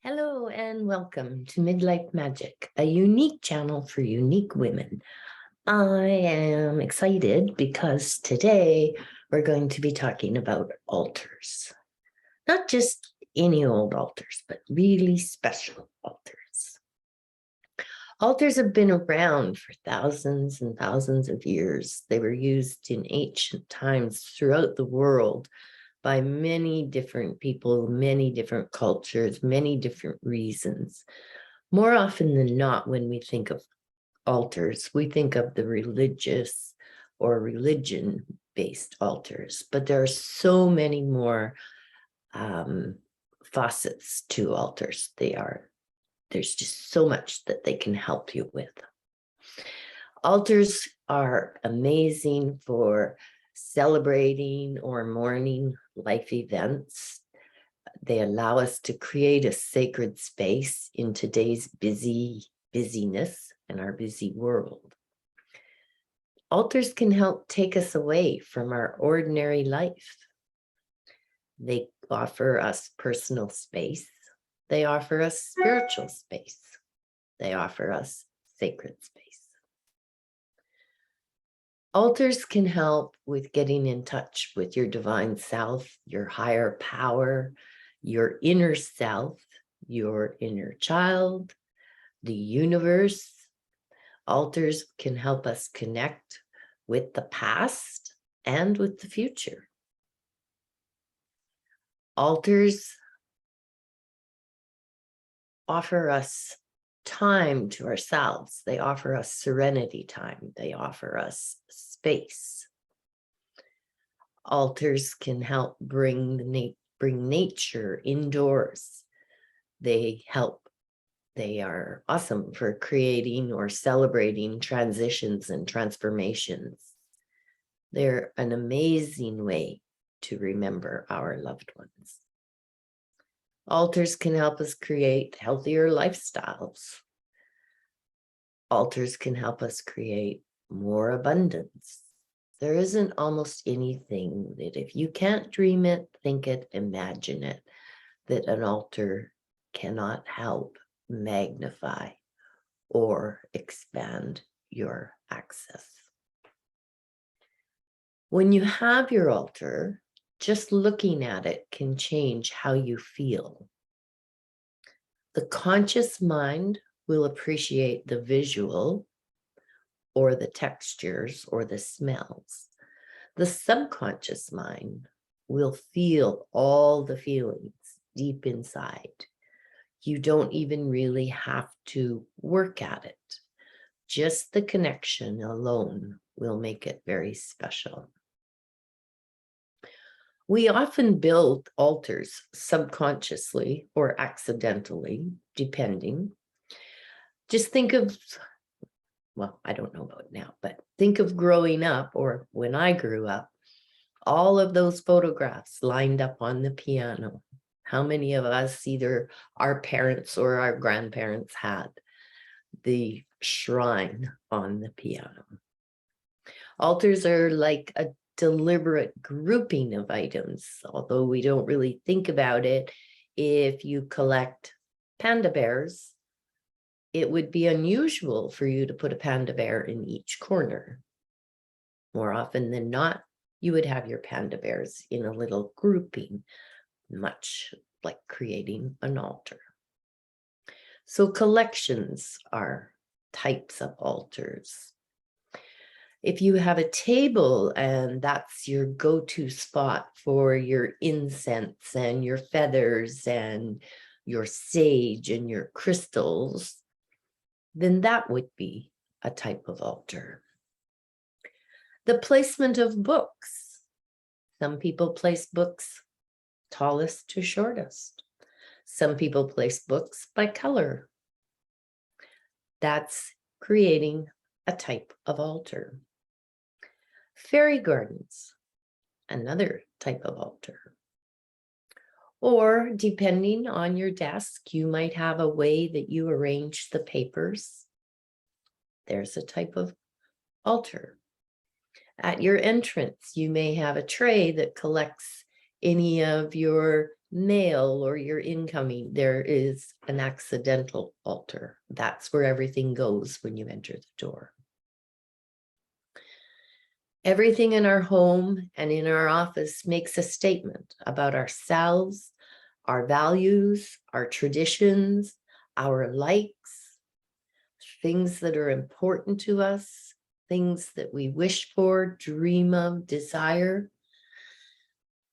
Hello and welcome to Midlife Magic, a unique channel for unique women. I am excited because today we're going to be talking about altars. Not just any old altars, but really special altars. Altars have been around for thousands and thousands of years. They were used in ancient times throughout the world by many different people, many different cultures, many different reasons. More often than not, when we think of altars, we think of the religious or religion-based altars, but there are so many more facets to altars. There's just so much that they can help you with. Altars are amazing for celebrating or mourning life events. They allow us to create a sacred space in today's busyness and our busy world. Altars can help take us away from our ordinary life. They offer us personal space. They offer us spiritual space. They offer us sacred space. Altars can help with getting in touch with your divine self, your higher power, your inner self, your inner child, the universe. Altars can help us connect with the past and with the future. Altars offer us time to ourselves. They offer us serenity time. They offer us space. Altars can help bring nature indoors. They are awesome for creating or celebrating transitions and transformations. They're an amazing way to remember our loved ones. Altars can help us create healthier lifestyles. Altars can help us create more abundance. There isn't almost anything that if you can't dream it, think it, imagine it, that an altar cannot help magnify or expand your access. When you have your altar, just looking at it can change how you feel. The conscious mind will appreciate the visual or the textures or the smells. The subconscious mind will feel all the feelings deep inside. You don't even really have to work at it. Just the connection alone will make it very special. We often build altars subconsciously or accidentally, depending. Just think of, well, I don't know about now, but think of growing up, or when I grew up, all of those photographs lined up on the piano. How many of us, either our parents or our grandparents, had the shrine on the piano? Altars are like a deliberate grouping of items, although we don't really think about it. If you collect panda bears, it would be unusual for you to put a panda bear in each corner. More often than not, you would have your panda bears in a little grouping, much like creating an altar. So collections are types of altars. If you have a table and that's your go-to spot for your incense and your feathers and your sage and your crystals, then that would be a type of altar. The placement of books. Some people place books tallest to shortest. Some people place books by color. That's creating a type of altar. Fairy gardens, another type of altar. Or depending on your desk, you might have a way that you arrange the papers. There's a type of altar. At your entrance, you may have a tray that collects any of your mail or your incoming, there is an accidental altar. That's where everything goes when you enter the door. Everything in our home and in our office makes a statement about ourselves, our values, our traditions, our likes, things that are important to us, things that we wish for, dream of, desire.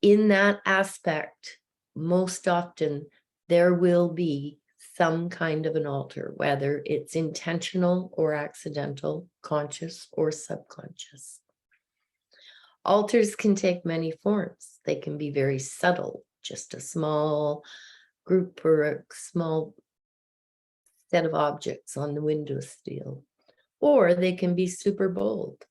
In that aspect, most often there will be some kind of an altar, whether it's intentional or accidental, conscious or subconscious. Altars can take many forms. They can be very subtle, just a small group or a small set of objects on the windowsill, or they can be super bold.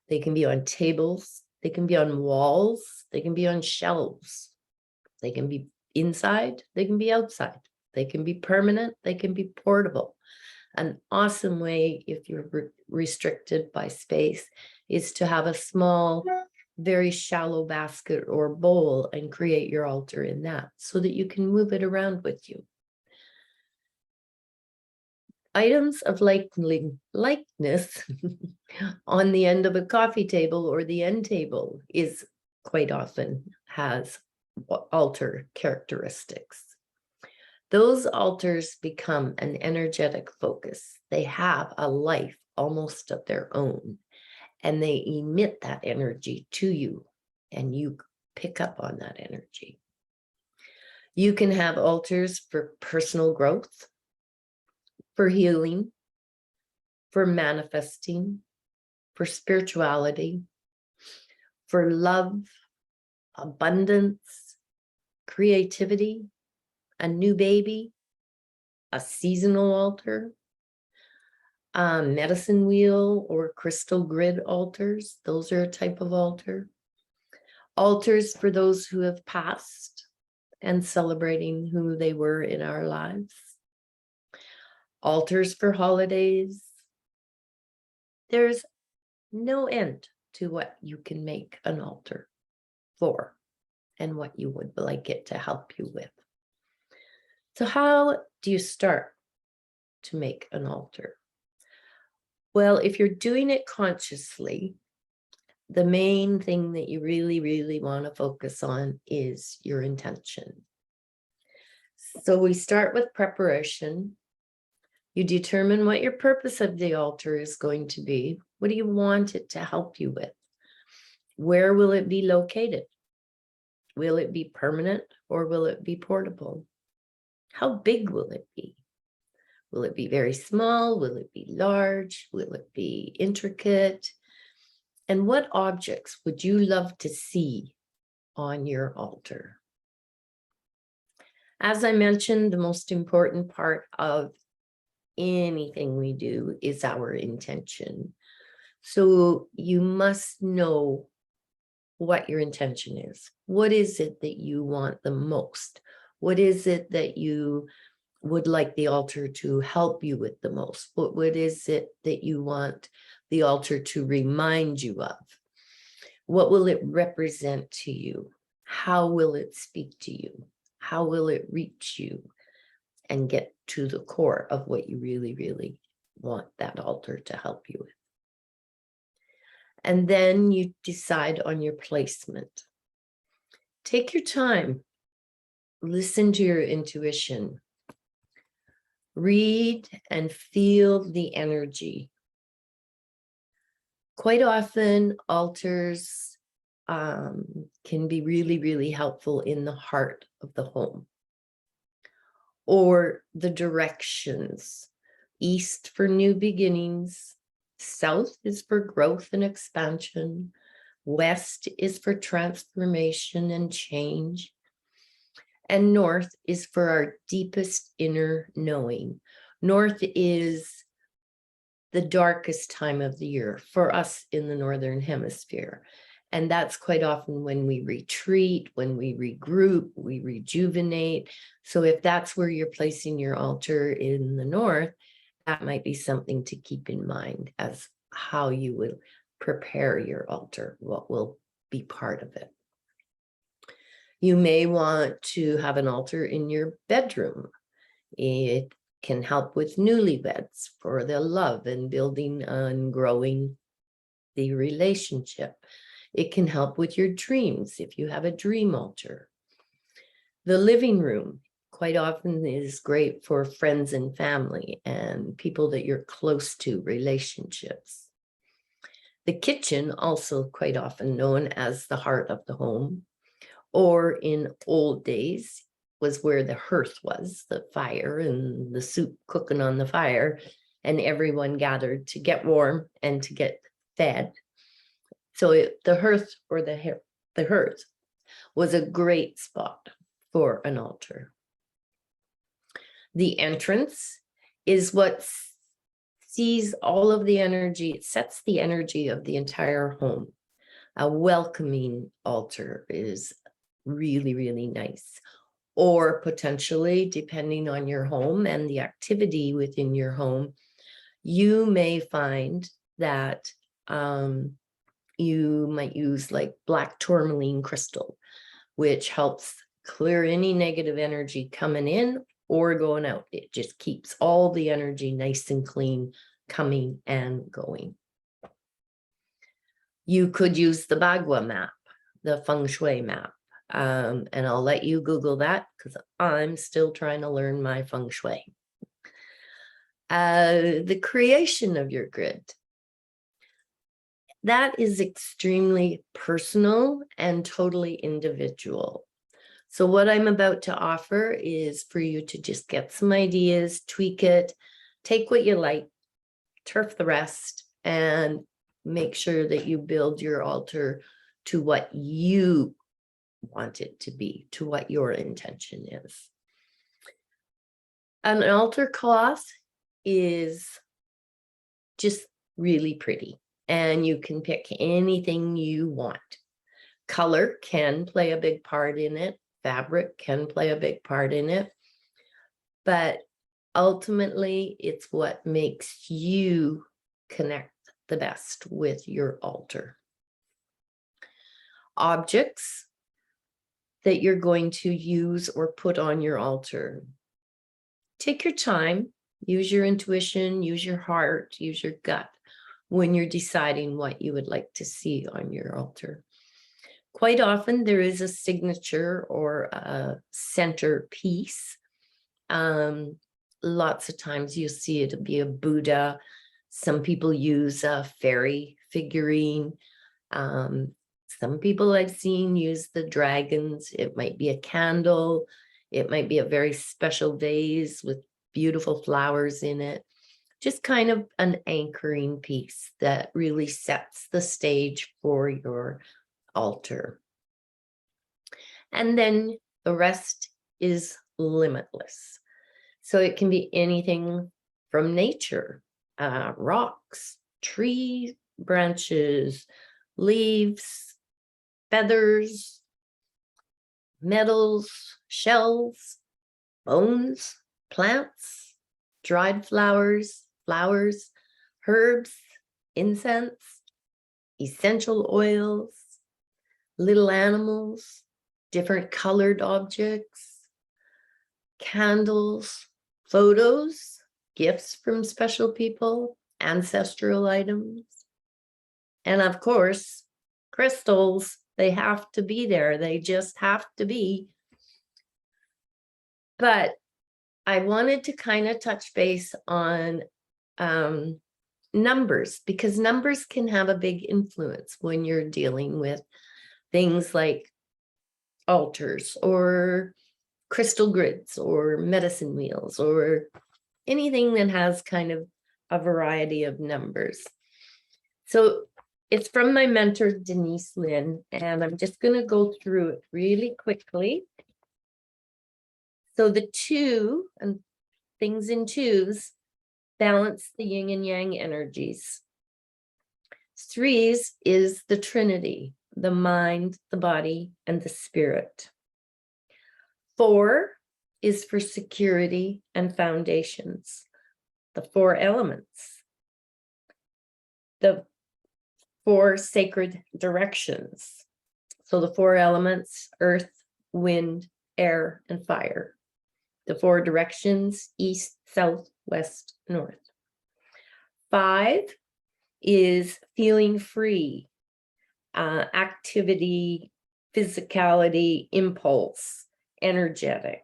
They can be on tables, they can be on walls, they can be on shelves, they can be inside, they can be outside, they can be permanent, they can be portable. An awesome way, if you're restricted by space, is to have a small, very shallow basket or bowl and create your altar in that so that you can move it around with you. Items of likeness on the end of a coffee table or the end table is quite often has altar characteristics. Those altars become an energetic focus. They have a life almost of their own, and they emit that energy to you, and you pick up on that energy. You can have altars for personal growth, for healing, for manifesting, for spirituality, for love, abundance, creativity, a new baby, a seasonal altar, a medicine wheel or crystal grid altars. Those are a type of altar. Altars for those who have passed and celebrating who they were in our lives. Altars for holidays. There's no end to what you can make an altar for and what you would like it to help you with. So how do you start to make an altar? Well, if you're doing it consciously, the main thing that you really, really want to focus on is your intention. So we start with preparation. You determine what your purpose of the altar is going to be. What do you want it to help you with? Where will it be located? Will it be permanent or will it be portable? How big will it be? Will it be very small? Will it be large? Will it be intricate? And what objects would you love to see on your altar? As I mentioned, the most important part of anything we do is our intention. So you must know what your intention is. What is it that you want the most? What is it that you would like the altar to help you with the most? What is it that you want the altar to remind you of? What will it represent to you? How will it speak to you? How will it reach you and get to the core of what you really, really want that altar to help you with? And then you decide on your placement. Take your time. Listen to your intuition. Read and feel the energy. Quite often, altars can be really, really helpful in the heart of the home. Or the directions. East for new beginnings. South is for growth and expansion. West is for transformation and change. And north is for our deepest inner knowing. North is the darkest time of the year for us in the Northern Hemisphere. And that's quite often when we retreat, when we regroup, we rejuvenate. So if that's where you're placing your altar in the north, that might be something to keep in mind as how you will prepare your altar, what will be part of it. You may want to have an altar in your bedroom. It can help with newlyweds for the love and building and growing the relationship. It can help with your dreams if you have a dream altar. The living room quite often is great for friends and family and people that you're close to, relationships. The kitchen, also quite often known as the heart of the home, or in old days was where the hearth was, the fire and the soup cooking on the fire, and everyone gathered to get warm and to get fed. So the hearth or the hearth was a great spot for an altar. The entrance is what sees all of the energy. It sets the energy of the entire home. A welcoming altar is really, really nice. Or potentially, depending on your home and the activity within your home, you may find that you might use like black tourmaline crystal, which helps clear any negative energy coming in or going out. It just keeps all the energy nice and clean coming and going. You could use the Bagua map, the feng shui map. And I'll let you Google that because I'm still trying to learn my feng shui. The creation of your grid. That is extremely personal and totally individual. So what I'm about to offer is for you to just get some ideas, tweak it, take what you like, turf the rest, and make sure that you build your altar to what you want it to be, to what your intention is. An altar cloth is just really pretty, and you can pick anything you want. Color can play a big part in it. Fabric can play a big part in it. But ultimately, it's what makes you connect the best with your altar. Objects that you're going to use or put on your altar. Take your time, use your intuition, use your heart, use your gut when you're deciding what you would like to see on your altar. Quite often there is a signature or a centerpiece. Lots of times you'll see it'll be a Buddha. Some people use a fairy figurine. Some people I've seen use the dragons. It might be a candle. It might be a very special vase with beautiful flowers in it. Just kind of an anchoring piece that really sets the stage for your altar. And then the rest is limitless. So it can be anything from nature, rocks, tree branches, leaves, feathers, metals, shells, bones, plants, dried flowers, herbs, incense, essential oils, little animals, different colored objects, candles, photos, gifts from special people, ancestral items, and of course, crystals. They have to be there. They just have to be. But I wanted to kind of touch base on numbers, because numbers can have a big influence when you're dealing with things like altars or crystal grids or medicine wheels or anything that has kind of a variety of numbers. So it's from my mentor, Denise Lin, and I'm just going to go through it really quickly. So the 2 and things in 2s balance the yin and yang energies. 3s is the Trinity, the mind, the body, and the spirit. 4 is for security and foundations, the 4 elements. The 4 sacred directions. So the 4 elements: earth, wind, air, and fire. The 4 directions: east, south, west, north. 5 is feeling free, activity, physicality, impulse, energetic.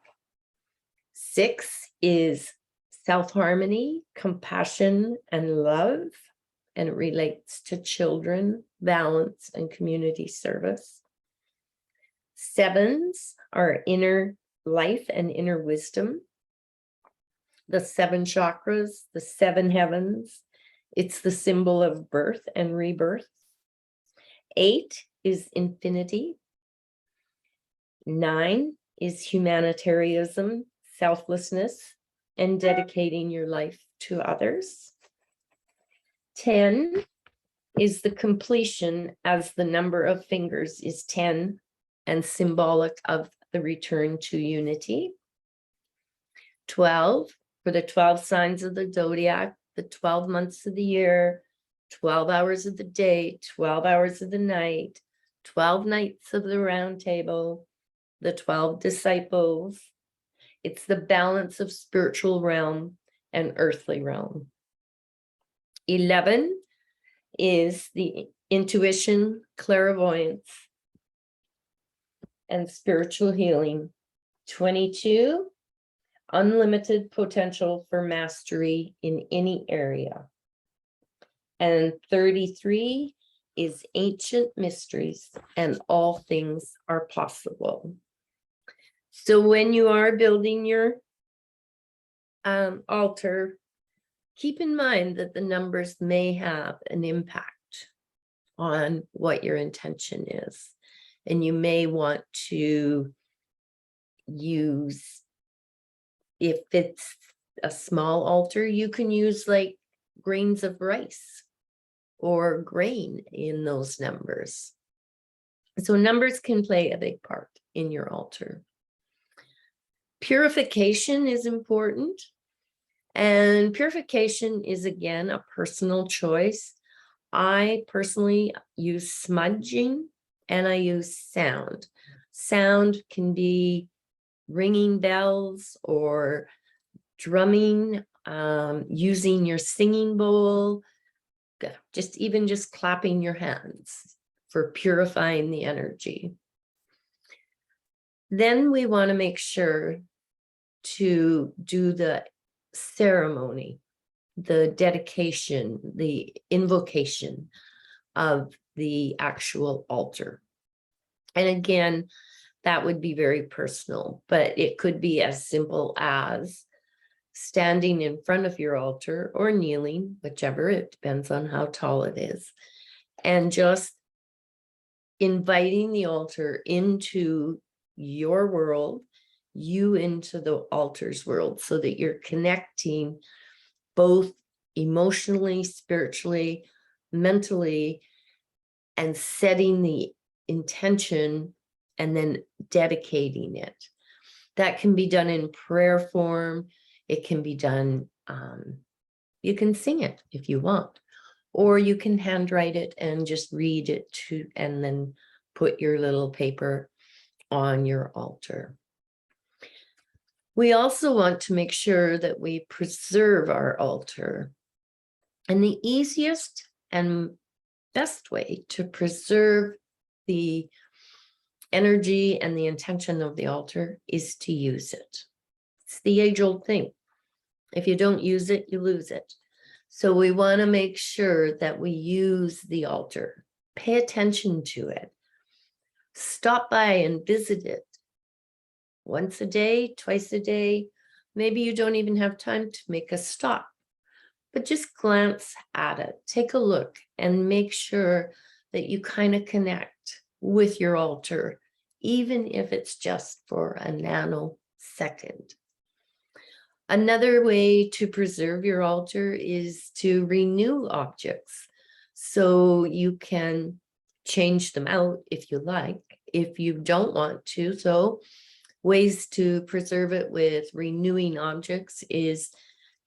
6 is self-harmony, compassion, and love, and it relates to children, balance, and community service. 7s are inner life and inner wisdom. The 7 chakras, the 7 heavens. It's the symbol of birth and rebirth. 8 is infinity. 9 is humanitarianism, selflessness, and dedicating your life to others. 10 is the completion, as the number of fingers is 10 and symbolic of the return to unity. 12 for the 12 signs of the zodiac, the 12 months of the year, 12 hours of the day, 12 hours of the night, 12 nights of the round table, the 12 disciples. It's the balance of spiritual realm and earthly realm. 11 is the intuition, clairvoyance, and spiritual healing. 22, unlimited potential for mastery in any area. And 33 is ancient mysteries, and all things are possible. So when you are building your altar, keep in mind that the numbers may have an impact on what your intention is. And you may want to use, if it's a small altar, you can use like grains of rice or grain in those numbers. So numbers can play a big part in your altar. Purification is important. And purification is, again, a personal choice. I personally use smudging and I use sound. Sound can be ringing bells or drumming, using your singing bowl, just clapping your hands for purifying the energy. Then we want to make sure to do the ceremony, the dedication, the invocation of the actual altar. And again, that would be very personal, but it could be as simple as standing in front of your altar or kneeling, whichever, it depends on how tall it is, and just inviting the altar into your world, you into the altar's world, so that you're connecting both emotionally, spiritually, mentally, and setting the intention and then dedicating it. That can be done in prayer form. It can be done, you can sing it if you want, or you can handwrite it and just read it and then put your little paper on your altar. We also want to make sure that we preserve our altar. And the easiest and best way to preserve the energy and the intention of the altar is to use it. It's the age-old thing. If you don't use it, you lose it. So we want to make sure that we use the altar. Pay attention to it. Stop by and visit it. Once a day, twice a day. Maybe you don't even have time to make a stop, but just glance at it, take a look, and make sure that you kind of connect with your altar, even if it's just for a nanosecond. Another way to preserve your altar is to renew objects. So you can change them out if you like, if you don't want to. So ways to preserve it with renewing objects is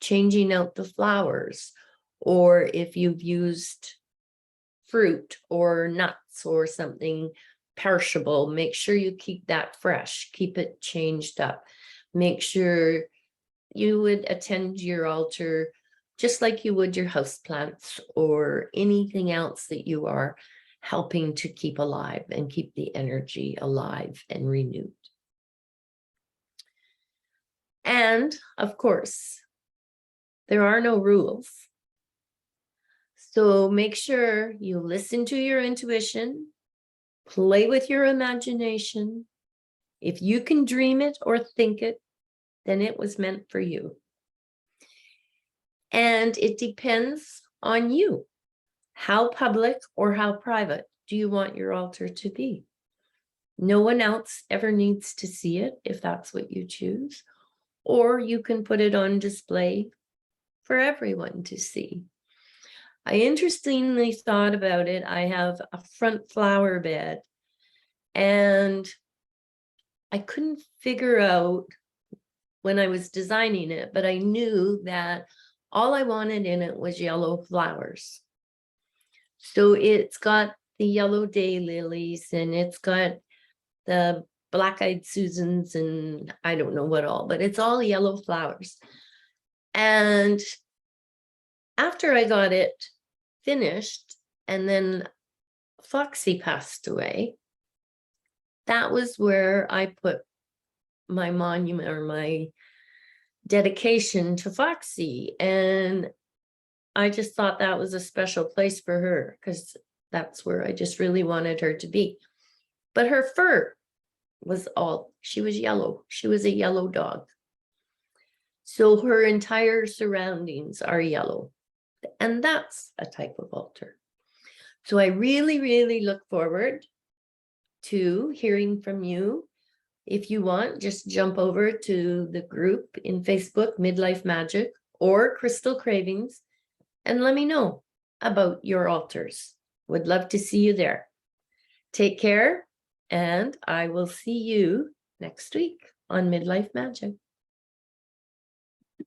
changing out the flowers, or if you've used fruit or nuts or something, perishable, make sure you keep that fresh, keep it changed up. Make sure you would attend your altar just like you would your houseplants or anything else that you are helping to keep alive and keep the energy alive and renewed. And of course, there are no rules. So make sure you listen to your intuition, play with your imagination. If you can dream it or think it, then it was meant for you. And it depends on you. How public or how private do you want your altar to be? No one else ever needs to see it if that's what you choose. Or you can put it on display for everyone to see. I interestingly thought about it. I have a front flower bed and I couldn't figure out when I was designing it, but I knew that all I wanted in it was yellow flowers. So it's got the yellow daylilies and it's got the black-eyed Susans and I don't know what all, but it's all yellow flowers. And after I got it finished and then Foxy passed away, that was where I put my monument or my dedication to Foxy. And I just thought that was a special place for her because that's where I just really wanted her to be. But her fur was she was yellow. She was a yellow dog. So her entire surroundings are yellow. And that's a type of altar. So I really, really look forward to hearing from you. If you want, just jump over to the group in Facebook, Midlife Magic or Crystal Cravings, and let me know about your altars. Would love to see you there. Take care, and I will see you next week on Midlife Magic.